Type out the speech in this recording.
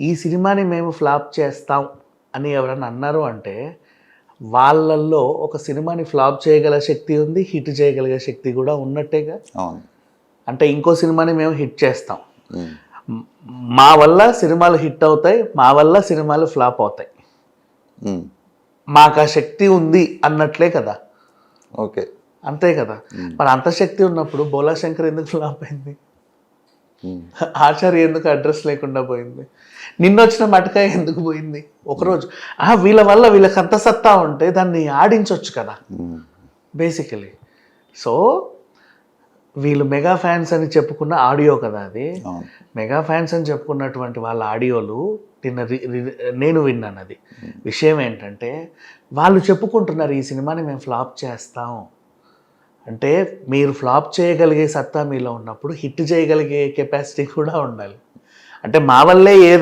ఈ సినిమాని మేము ఫ్లాప్ చేస్తాం అని ఎవరన్నా అన్నారు అంటే, వాళ్ళల్లో ఒక సినిమాని ఫ్లాప్ చేయగల శక్తి ఉంది, హిట్ చేయగలిగే శక్తి కూడా ఉన్నట్టేగా. అవును. అంటే ఇంకో సినిమాని మేము హిట్ చేస్తాం. ఉమ్. మా వల్ల సినిమాలు హిట్ అవుతాయి, మా వల్ల సినిమాలు ఫ్లాప్ అవుతాయి. ఉమ్. మాకు ఆ శక్తి ఉంది అన్నట్లే కదా. ఓకే. అంతే కదా. మరి అంత శక్తి ఉన్నప్పుడు బోలా శంకర్ ఎందుకు ఫ్లాప్ అయింది? ఉమ్. ఆచార్య ఎందుకు అడ్రస్ లేకుండా పోయింది? నిన్నొచ్చిన మటకాయ ఎందుకు పోయింది ఒకరోజు? వీళ్ళ వల్ల వీళ్ళకి అంత సత్తా ఉంటే దాన్ని ఆడించవచ్చు కదా ఉమ్. బేసికలీ. సో వీళ్ళు మెగా ఫ్యాన్స్ అని చెప్పుకున్న ఆడియో కదా అది. అవును. మెగా ఫ్యాన్స్ అని చెప్పుకున్నటువంటి వాళ్ళ ఆడియోలు నేను విన్నాను. అది విషయం ఏంటంటే, వాళ్ళు చెప్పుకుంటున్నారు ఈ సినిమాని మేము ఫ్లాప్ చేస్తాం అంటే, మీరు ఫ్లాప్ చేయగలిగే సత్తా మీలో ఉన్నప్పుడు హిట్ చేయగలిగే కెపాసిటీ కూడా ఉండాలి. అంటే మా వల్లే ఏదో